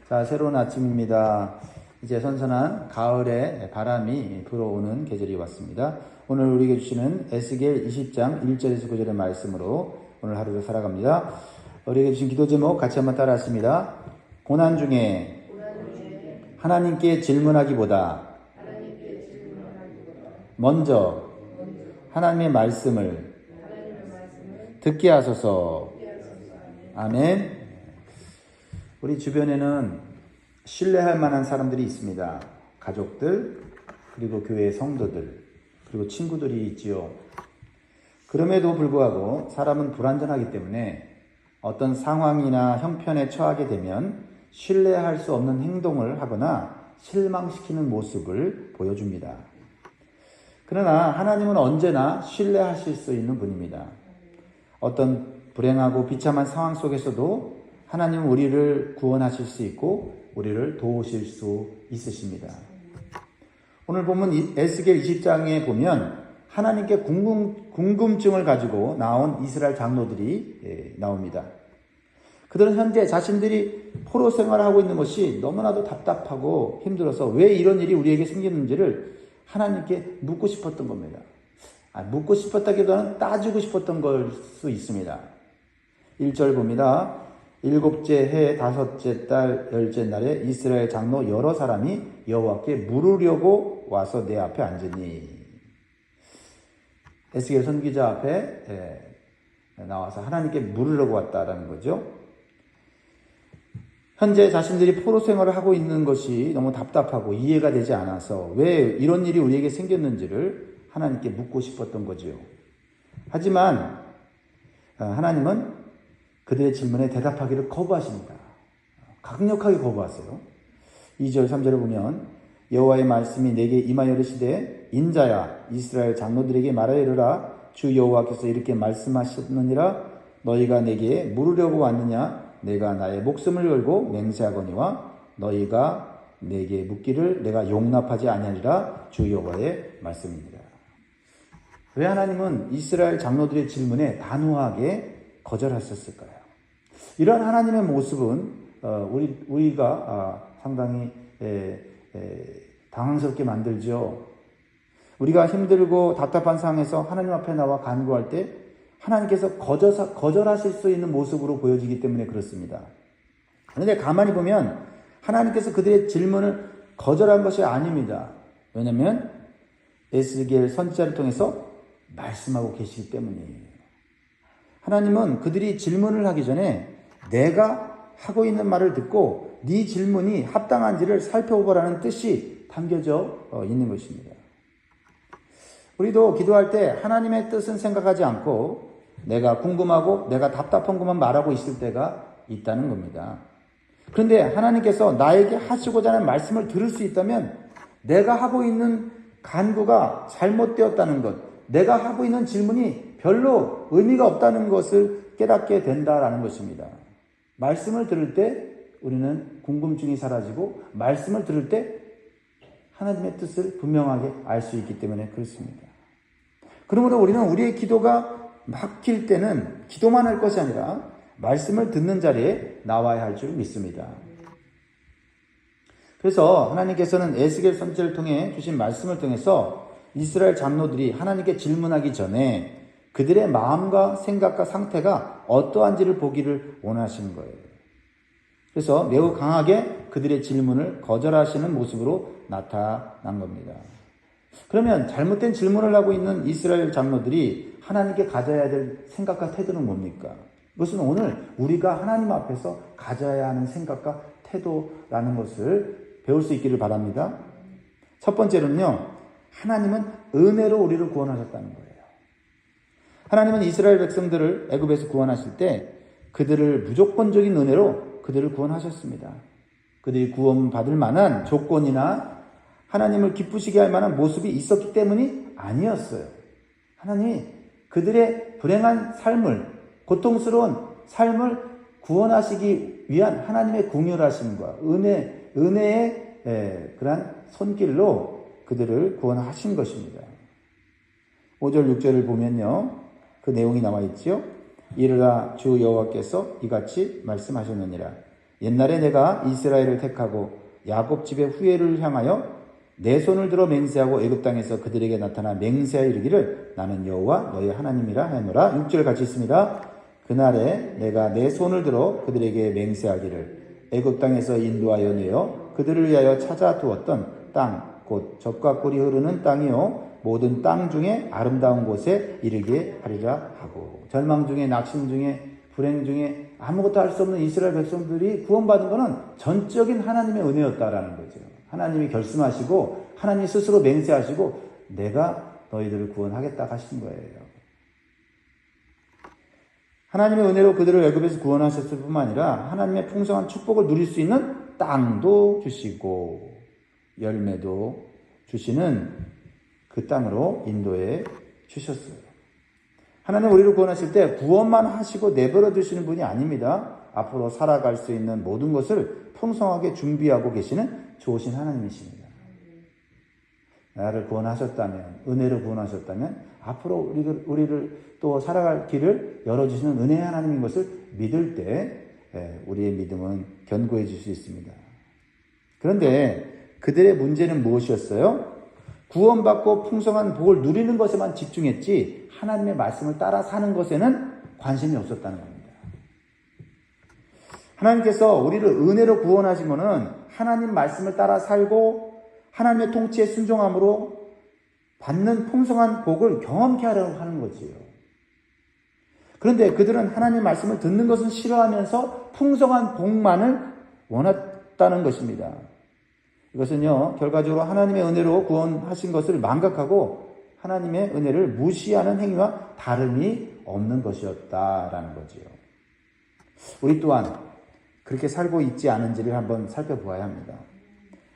자, 새로운 아침입니다. 이제 선선한 가을의 바람이 불어오는 계절이 왔습니다. 오늘 우리에게 주시는 에스겔 20장 1절에서 9절의 말씀으로 오늘 하루를 살아갑니다. 우리에게 주신 기도 제목 같이 한번 따라하십니다. 고난 중에 하나님께 질문하기보다 먼저 하나님의 말씀을 듣게 하소서. 아멘. 우리 주변에는 신뢰할 만한 사람들이 있습니다. 가족들, 그리고 교회 성도들, 그리고 친구들이 있지요. 그럼에도 불구하고 사람은 불완전하기 때문에 어떤 상황이나 형편에 처하게 되면 신뢰할 수 없는 행동을 하거나 실망시키는 모습을 보여줍니다. 그러나 하나님은 언제나 신뢰하실 수 있는 분입니다. 어떤 불행하고 비참한 상황 속에서도 하나님은 우리를 구원하실 수 있고 우리를 도우실 수 있으십니다. 오늘 보면 에스겔 20장에 보면 하나님께 궁금증을 가지고 나온 이스라엘 장로들이 나옵니다. 그들은 현재 자신들이 포로 생활을 하고 있는 것이 너무나도 답답하고 힘들어서 왜 이런 일이 우리에게 생기는지를 하나님께 묻고 싶었던 겁니다. 묻고 싶었다기보다는 따지고 싶었던 걸 수 있습니다. 1절 봅니다. 7째 해 5째 달 10째 날에 이스라엘 장로 여러 사람이 여호와께 물으려고 와서 내 앞에 앉으니. 에스겔 선지자 앞에 나와서 하나님께 물으려고 왔다라는 거죠. 현재 자신들이 포로 생활을 하고 있는 것이 너무 답답하고 이해가 되지 않아서 왜 이런 일이 우리에게 생겼는지를 하나님께 묻고 싶었던 거죠. 하지만 하나님은 그들의 질문에 대답하기를 거부하십니다. 강력하게 거부하세요. 2절 3절을 보면 여호와의 말씀이 내게 임하여 이르시되 인자야 이스라엘 장로들에게 말하여 이르라 주 여호와께서 이렇게 말씀하셨느니라 너희가 내게 물으려고 왔느냐 내가 나의 목숨을 걸고 맹세하거니와 너희가 내게 묻기를 내가 용납하지 아니하리라 주 여호와의 말씀입니다. 왜 하나님은 이스라엘 장로들의 질문에 단호하게 거절하셨을까요? 이런 하나님의 모습은 우리가 상당히 당황스럽게 만들죠. 우리가 힘들고 답답한 상황에서 하나님 앞에 나와 간구할 때 하나님께서 거절하실 수 있는 모습으로 보여지기 때문에 그렇습니다. 그런데 가만히 보면 하나님께서 그들의 질문을 거절한 것이 아닙니다. 왜냐하면 에스겔 선지자를 통해서 말씀하고 계시기 때문이에요. 하나님은 그들이 질문을 하기 전에 내가 하고 있는 말을 듣고 네 질문이 합당한지를 살펴보라는 뜻이 담겨져 있는 것입니다. 우리도 기도할 때 하나님의 뜻은 생각하지 않고 내가 궁금하고 내가 답답한 것만 말하고 있을 때가 있다는 겁니다. 그런데 하나님께서 나에게 하시고자 하는 말씀을 들을 수 있다면 내가 하고 있는 간구가 잘못되었다는 것, 내가 하고 있는 질문이 별로 의미가 없다는 것을 깨닫게 된다라는 것입니다. 말씀을 들을 때 우리는 궁금증이 사라지고 말씀을 들을 때 하나님의 뜻을 분명하게 알 수 있기 때문에 그렇습니다. 그러므로 우리는 우리의 기도가 막힐 때는 기도만 할 것이 아니라 말씀을 듣는 자리에 나와야 할 줄 믿습니다. 그래서 하나님께서는 에스겔 선지자를 통해 주신 말씀을 통해서 이스라엘 장로들이 하나님께 질문하기 전에 그들의 마음과 생각과 상태가 어떠한지를 보기를 원하시는 거예요. 그래서 매우 강하게 그들의 질문을 거절하시는 모습으로 나타난 겁니다. 그러면 잘못된 질문을 하고 있는 이스라엘 장로들이 하나님께 가져야 될 생각과 태도는 뭡니까? 그것은 오늘 우리가 하나님 앞에서 가져야 하는 생각과 태도라는 것을 배울 수 있기를 바랍니다. 첫 번째로는요, 하나님은 은혜로 우리를 구원하셨다는 거예요. 하나님은 이스라엘 백성들을 애굽에서 구원하실 때 그들을 무조건적인 은혜로 그들을 구원하셨습니다. 그들이 구원받을 만한 조건이나 하나님을 기쁘시게 할 만한 모습이 있었기 때문이 아니었어요. 하나님이 그들의 불행한 삶을, 고통스러운 삶을 구원하시기 위한 하나님의 궁휼하심과 은혜의 그러한 손길로 그들을 구원하신 것입니다. 5절 6절을 보면요, 그 내용이 나와 있죠. 이르라 주 여호와께서 이같이 말씀하셨느니라 옛날에 내가 이스라엘을 택하고 야곱 집의 후예를 향하여 내 손을 들어 맹세하고 애굽 땅에서 그들에게 나타나 맹세하여 이르기를 나는 여호와 너희 하나님이라 하노라. 6절 같이 있습니다. 그날에 내가 내 손을 들어 그들에게 맹세하기를 애굽 땅에서 인도하여 내어 그들을 위하여 찾아 두었던 땅 곧 젖과 꿀이 흐르는 땅이요 모든 땅 중에 아름다운 곳에 이르게 하리라 하고, 절망 중에 낙심 중에 불행 중에 아무것도 할 수 없는 이스라엘 백성들이 구원받은 것은 전적인 하나님의 은혜였다라는 거죠. 하나님이 결심하시고 하나님 스스로 맹세하시고 내가 너희들을 구원하겠다 하신 거예요. 하나님의 은혜로 그들을 애굽에서 구원하셨을 뿐만 아니라 하나님의 풍성한 축복을 누릴 수 있는 땅도 주시고 열매도 주시는 그 땅으로 인도해 주셨어요. 하나님 우리를 구원하실 때 구원만 하시고 내버려 두시는 분이 아닙니다. 앞으로 살아갈 수 있는 모든 것을 풍성하게 준비하고 계시는 좋으신 하나님이십니다. 나를 구원하셨다면, 은혜로 구원하셨다면 앞으로 우리를 또 살아갈 길을 열어주시는 은혜의 하나님인 것을 믿을 때 우리의 믿음은 견고해질 수 있습니다. 그런데 그들의 문제는 무엇이었어요? 구원받고 풍성한 복을 누리는 것에만 집중했지 하나님의 말씀을 따라 사는 것에는 관심이 없었다는 겁니다. 하나님께서 우리를 은혜로 구원하시면은 하나님 말씀을 따라 살고 하나님의 통치에 순종함으로 받는 풍성한 복을 경험케 하려고 하는 거지요. 그런데 그들은 하나님 말씀을 듣는 것은 싫어하면서 풍성한 복만을 원했다는 것입니다. 이것은요, 결과적으로 하나님의 은혜로 구원하신 것을 망각하고 하나님의 은혜를 무시하는 행위와 다름이 없는 것이었다라는 거지요. 우리 또한 그렇게 살고 있지 않은지를 한번 살펴보아야 합니다.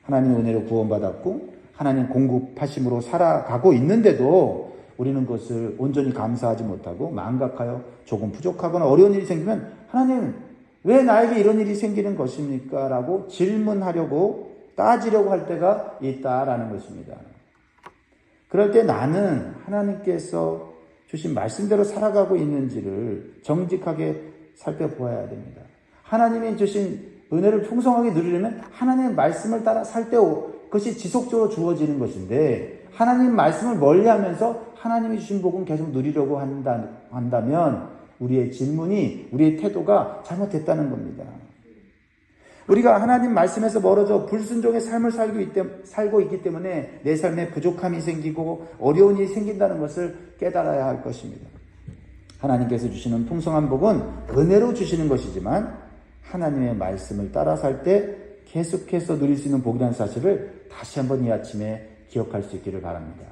하나님의 은혜로 구원받았고 하나님 공급하심으로 살아가고 있는데도 우리는 그것을 온전히 감사하지 못하고 망각하여 조금 부족하거나 어려운 일이 생기면 하나님 왜 나에게 이런 일이 생기는 것입니까? 라고 질문하려고 따지려고 할 때가 있다라는 것입니다. 그럴 때 나는 하나님께서 주신 말씀대로 살아가고 있는지를 정직하게 살펴보아야 됩니다. 하나님이 주신 은혜를 풍성하게 누리려면 하나님의 말씀을 따라 살 때 그것이 지속적으로 주어지는 것인데 하나님 말씀을 멀리하면서 하나님이 주신 복은 계속 누리려고 한다면 우리의 질문이, 우리의 태도가 잘못됐다는 겁니다. 우리가 하나님 말씀에서 멀어져 불순종의 삶을 살고 있기 때문에 내 삶에 부족함이 생기고 어려운 일이 생긴다는 것을 깨달아야 할 것입니다. 하나님께서 주시는 풍성한 복은 은혜로 주시는 것이지만 하나님의 말씀을 따라 살 때 계속해서 누릴 수 있는 복이라는 사실을 다시 한번 이 아침에 기억할 수 있기를 바랍니다.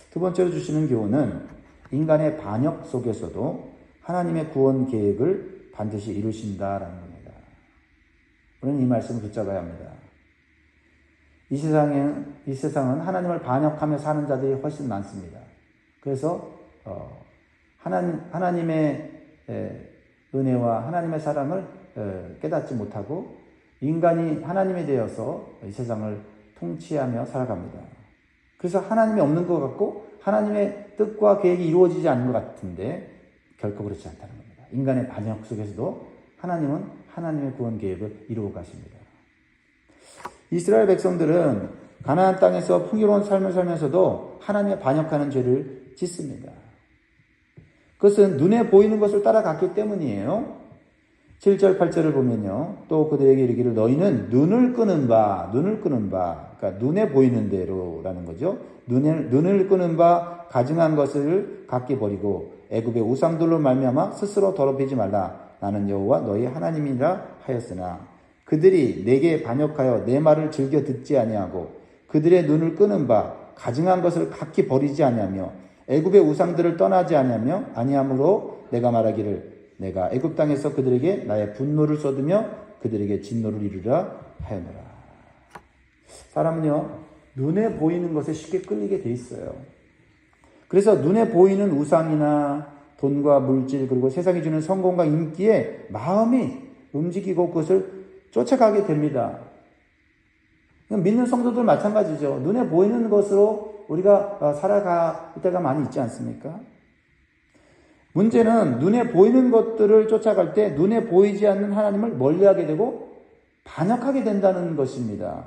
두 번째로 주시는 교훈은 인간의 반역 속에서도 하나님의 구원 계획을 반드시 이루신다라는 겁니다. 우리는 이 말씀을 붙잡아야 합니다. 이 세상은 하나님을 반역하며 사는 자들이 훨씬 많습니다. 그래서 하나님의 은혜와 하나님의 사랑을 깨닫지 못하고 인간이 하나님에 대해서 이 세상을 통치하며 살아갑니다. 그래서 하나님이 없는 것 같고 하나님의 뜻과 계획이 이루어지지 않는 것 같은데 결코 그렇지 않다는 겁니다. 인간의 반역 속에서도 하나님은 하나님의 구원 계획을 이루어 가십니다. 이스라엘 백성들은 가나안 땅에서 풍요로운 삶을 살면서도 하나님의 반역하는 죄를 짓습니다. 그것은 눈에 보이는 것을 따라갔기 때문이에요. 7절 8절을 보면요. 또 그들에게 이르기를 너희는 눈을 끄는 바, 그러니까 눈에 보이는 대로라는 거죠. 눈을 끄는 바 가증한 것을 각기 버리고 애굽의 우상들로 말미암아 스스로 더럽히지 말라. 나는 여호와 너희 하나님이라 하였으나 그들이 내게 반역하여 내 말을 즐겨 듣지 아니하고 그들의 눈을 끄는 바 가증한 것을 각기 버리지 아니하며 애굽의 우상들을 떠나지 아니하므로 내가 말하기를 내가 애굽 땅에서 그들에게 나의 분노를 쏟으며 그들에게 진노를 이루라 하였노라. 사람은요 눈에 보이는 것에 쉽게 끌리게 돼 있어요. 그래서 눈에 보이는 우상이나 돈과 물질 그리고 세상이 주는 성공과 인기에 마음이 움직이고 그것을 쫓아가게 됩니다. 믿는 성도들 마찬가지죠. 눈에 보이는 것으로 우리가 살아갈 때가 많이 있지 않습니까? 문제는 눈에 보이는 것들을 쫓아갈 때 눈에 보이지 않는 하나님을 멀리하게 되고 반역하게 된다는 것입니다.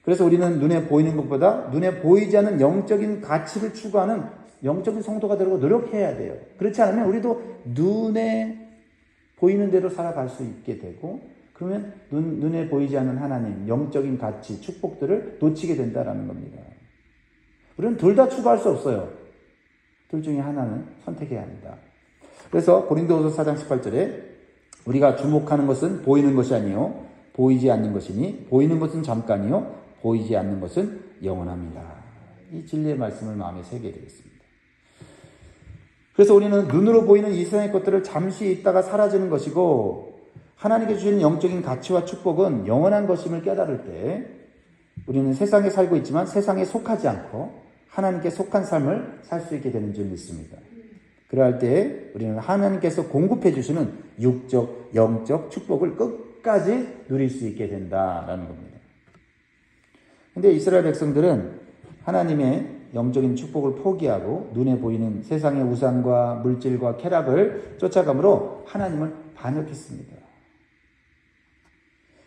그래서 우리는 눈에 보이는 것보다 눈에 보이지 않는 영적인 가치를 추구하는 영적인 성도가 되려고 노력해야 돼요. 그렇지 않으면 우리도 눈에 보이는 대로 살아갈 수 있게 되고, 그러면 눈에 보이지 않는 하나님, 영적인 가치, 축복들을 놓치게 된다는 겁니다. 우리는 둘 다 추구할 수 없어요. 둘 중에 하나는 선택해야 합니다. 그래서 고린도후서 4장 18절에 우리가 주목하는 것은 보이는 것이 아니요 보이지 않는 것이니 보이는 것은 잠깐이요 보이지 않는 것은 영원합니다. 이 진리의 말씀을 마음에 새기게 되겠습니다. 그래서 우리는 눈으로 보이는 이 세상의 것들을 잠시 있다가 사라지는 것이고, 하나님께 주시는 영적인 가치와 축복은 영원한 것임을 깨달을 때 우리는 세상에 살고 있지만 세상에 속하지 않고 하나님께 속한 삶을 살 수 있게 되는 줄 믿습니다. 그러할 때 우리는 하나님께서 공급해 주시는 육적, 영적 축복을 끝까지 누릴 수 있게 된다라는 겁니다. 근데 이스라엘 백성들은 하나님의 영적인 축복을 포기하고 눈에 보이는 세상의 우상과 물질과 쾌락을 쫓아감으로 하나님을 반역했습니다.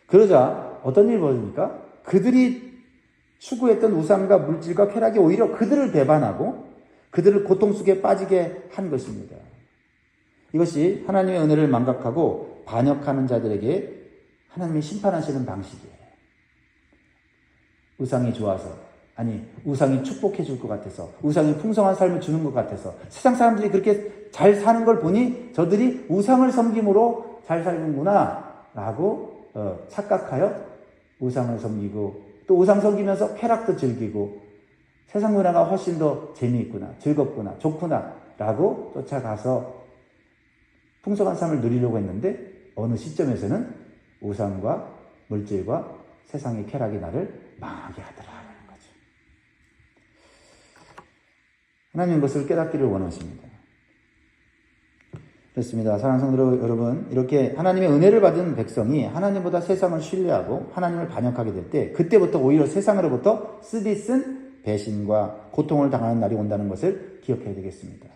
그러자 어떤 일이 벌어집니까? 그들이 추구했던 우상과 물질과 쾌락이 오히려 그들을 배반하고 그들을 고통 속에 빠지게 한 것입니다. 이것이 하나님의 은혜를 망각하고 반역하는 자들에게 하나님이 심판하시는 방식이에요. 우상이 좋아서, 아니 우상이 축복해 줄 것 같아서, 우상이 풍성한 삶을 주는 것 같아서, 세상 사람들이 그렇게 잘 사는 걸 보니 저들이 우상을 섬김으로 잘 살는구나 라고 착각하여 우상을 섬기고, 또 우상 섬기면서 쾌락도 즐기고 세상 문화가 훨씬 더 재미있구나, 즐겁구나, 좋구나 라고 쫓아가서 풍성한 삶을 누리려고 했는데 어느 시점에서는 우상과 물질과 세상의 쾌락이 나를 망하게 하더라라는 거죠. 하나님은 그것을 깨닫기를 원하십니다. 그렇습니다. 사랑하는 성도 여러분, 이렇게 하나님의 은혜를 받은 백성이 하나님보다 세상을 신뢰하고 하나님을 반역하게 될 때, 그때부터 오히려 세상으로부터 쓰디쓴 배신과 고통을 당하는 날이 온다는 것을 기억해야 되겠습니다.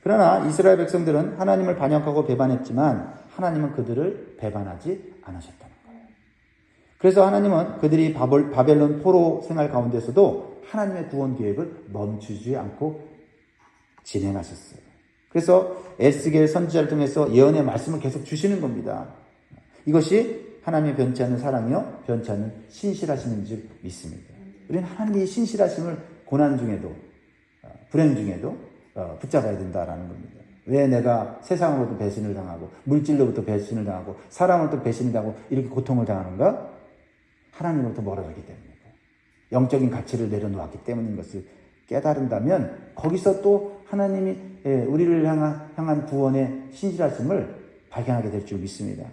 그러나 이스라엘 백성들은 하나님을 반역하고 배반했지만 하나님은 그들을 배반하지 않으셨다는 거예요. 그래서 하나님은 그들이 바벨론 포로 생활 가운데서도 하나님의 구원 계획을 멈추지 않고 진행하셨어요. 그래서 에스겔 선지자를 통해서 예언의 말씀을 계속 주시는 겁니다. 이것이 하나님의 변치 않는 사랑이요 변치 않는 신실하심인 줄 믿습니다. 우리는 하나님의 신실하심을 고난 중에도 불행 중에도 붙잡아야 된다라는 겁니다. 왜 내가 세상으로부터 배신을 당하고 물질로부터 배신을 당하고 사람으로부터 배신을 당하고 이렇게 고통을 당하는가? 하나님으로부터 멀어졌기 때문입니다. 영적인 가치를 내려놓았기 때문인 것을 깨달은다면 거기서 또 하나님이 우리를 향한 구원의 신실하심을 발견하게 될 줄 믿습니다.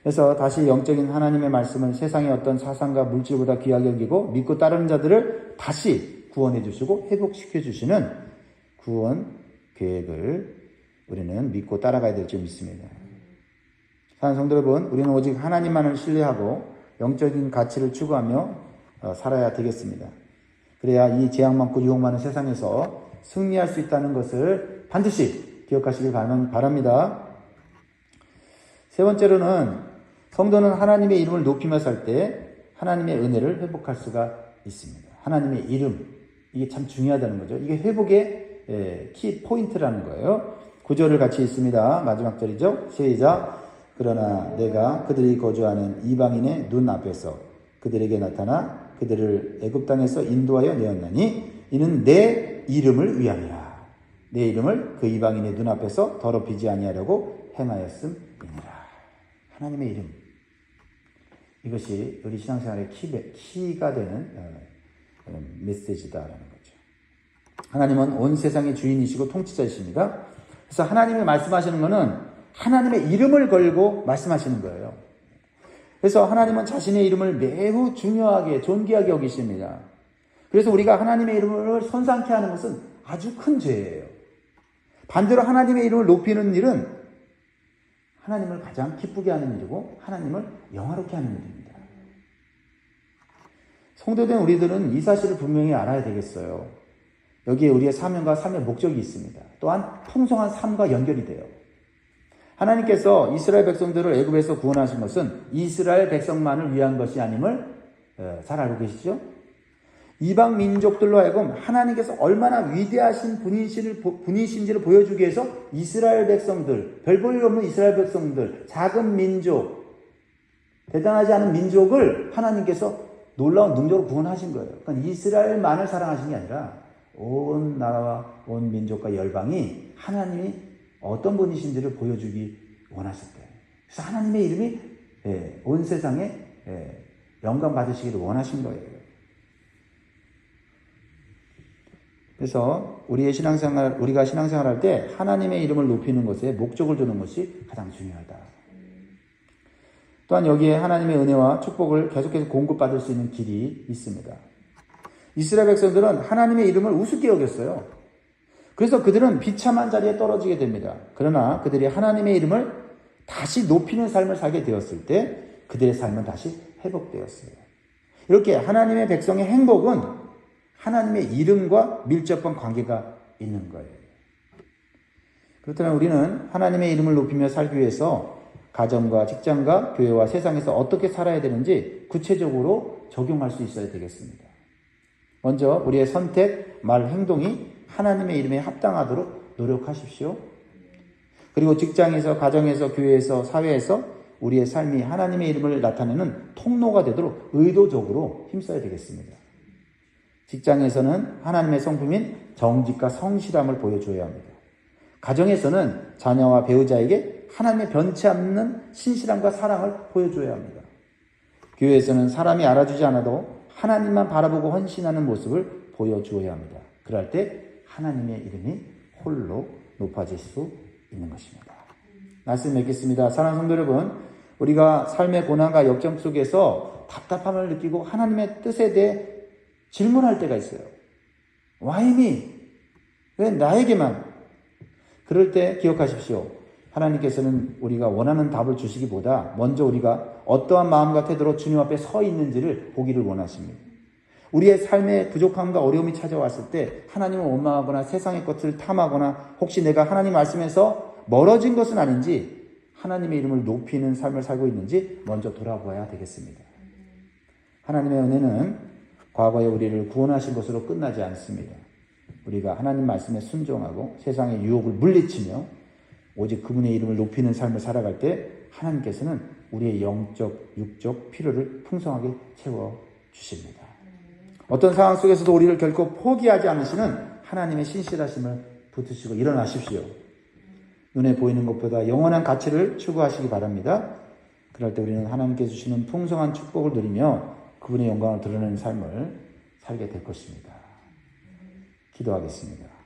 그래서 다시 영적인 하나님의 말씀은 세상의 어떤 사상과 물질보다 귀하게 여기고 믿고 따르는 자들을 다시 구원해 주시고 회복시켜 주시는 구원 계획을 우리는 믿고 따라가야 될 줄 믿습니다. 사랑하는 성도 여러분, 우리는 오직 하나님만을 신뢰하고 영적인 가치를 추구하며 살아야 되겠습니다. 그래야 이 재앙 많고 유혹 많은 세상에서 승리할 수 있다는 것을 반드시 기억하시길 바랍니다. 세 번째로는 성도는 하나님의 이름을 높이며 살 때 하나님의 은혜를 회복할 수가 있습니다. 하나님의 이름, 이게 참 중요하다는 거죠. 이게 회복의 키 포인트라는 거예요. 구절을 같이 읽습니다. 마지막 절이죠. 시작. 그러나 내가 그들이 거주하는 이방인의 눈 앞에서 그들에게 나타나 그들을 애굽 땅에서 인도하여 내었나니 이는 내 이름을 위함이라. 내 이름을 그 이방인의 눈앞에서 더럽히지 아니하려고 행하였음이니라. 하나님의 이름, 이것이 우리 신앙생활의 키가 되는 메시지다라는 거죠. 하나님은 온 세상의 주인이시고 통치자이십니다. 그래서 하나님이 말씀하시는 것은 하나님의 이름을 걸고 말씀하시는 거예요. 그래서 하나님은 자신의 이름을 매우 중요하게 존귀하게 여기십니다. 그래서 우리가 하나님의 이름을 손상케 하는 것은 아주 큰 죄예요. 반대로 하나님의 이름을 높이는 일은 하나님을 가장 기쁘게 하는 일이고 하나님을 영화롭게 하는 일입니다. 성도된 우리들은 이 사실을 분명히 알아야 되겠어요. 여기에 우리의 사명과 삶의 목적이 있습니다. 또한 풍성한 삶과 연결이 돼요. 하나님께서 이스라엘 백성들을 애굽에서 구원하신 것은 이스라엘 백성만을 위한 것이 아님을 잘 알고 계시죠? 이방 민족들로 하여금 하나님께서 얼마나 위대하신 분이신지를 보여주기 위해서 이스라엘 백성들, 별 볼 일 없는 이스라엘 백성들, 작은 민족, 대단하지 않은 민족을 하나님께서 놀라운 능력으로 구원하신 거예요. 그러니까 이스라엘만을 사랑하신 게 아니라 온 나라와 온 민족과 열방이 하나님이 어떤 분이신지를 보여주기 원하실 거예요. 그래서 하나님의 이름이 온 세상에 영광 받으시기를 원하신 거예요. 그래서 우리가 신앙생활할 때 하나님의 이름을 높이는 것에 목적을 두는 것이 가장 중요하다. 또한 여기에 하나님의 은혜와 축복을 계속해서 공급받을 수 있는 길이 있습니다. 이스라엘 백성들은 하나님의 이름을 우습게 여겼어요. 그래서 그들은 비참한 자리에 떨어지게 됩니다. 그러나 그들이 하나님의 이름을 다시 높이는 삶을 살게 되었을 때 그들의 삶은 다시 회복되었어요. 이렇게 하나님의 백성의 행복은 하나님의 이름과 밀접한 관계가 있는 거예요. 그렇다면 우리는 하나님의 이름을 높이며 살기 위해서 가정과 직장과 교회와 세상에서 어떻게 살아야 되는지 구체적으로 적용할 수 있어야 되겠습니다. 먼저 우리의 선택, 말, 행동이 하나님의 이름에 합당하도록 노력하십시오. 그리고 직장에서, 가정에서, 교회에서, 사회에서 우리의 삶이 하나님의 이름을 나타내는 통로가 되도록 의도적으로 힘써야 되겠습니다. 직장에서는 하나님의 성품인 정직과 성실함을 보여줘야 합니다. 가정에서는 자녀와 배우자에게 하나님의 변치 않는 신실함과 사랑을 보여줘야 합니다. 교회에서는 사람이 알아주지 않아도 하나님만 바라보고 헌신하는 모습을 보여주어야 합니다. 그럴 때 하나님의 이름이 홀로 높아질 수 있는 것입니다. 말씀 맺겠습니다. 사랑하는 성도 여러분, 우리가 삶의 고난과 역경 속에서 답답함을 느끼고 하나님의 뜻에 대해 질문할 때가 있어요. Why me? 왜 나에게만? 그럴 때 기억하십시오. 하나님께서는 우리가 원하는 답을 주시기보다 먼저 우리가 어떠한 마음과 태도로 주님 앞에 서 있는지를 보기를 원하십니다. 우리의 삶에 부족함과 어려움이 찾아왔을 때 하나님을 원망하거나 세상의 것을 탐하거나 혹시 내가 하나님 말씀에서 멀어진 것은 아닌지 하나님의 이름을 높이는 삶을 살고 있는지 먼저 돌아보아야 되겠습니다. 하나님의 은혜는 과거에 우리를 구원하신 것으로 끝나지 않습니다. 우리가 하나님 말씀에 순종하고 세상의 유혹을 물리치며 오직 그분의 이름을 높이는 삶을 살아갈 때 하나님께서는 우리의 영적, 육적 필요를 풍성하게 채워주십니다. 어떤 상황 속에서도 우리를 결코 포기하지 않으시는 하나님의 신실하심을 붙드시고 일어나십시오. 눈에 보이는 것보다 영원한 가치를 추구하시기 바랍니다. 그럴 때 우리는 하나님께 주시는 풍성한 축복을 누리며 그분의 영광을 드러내는 삶을 살게 될 것입니다. 기도하겠습니다.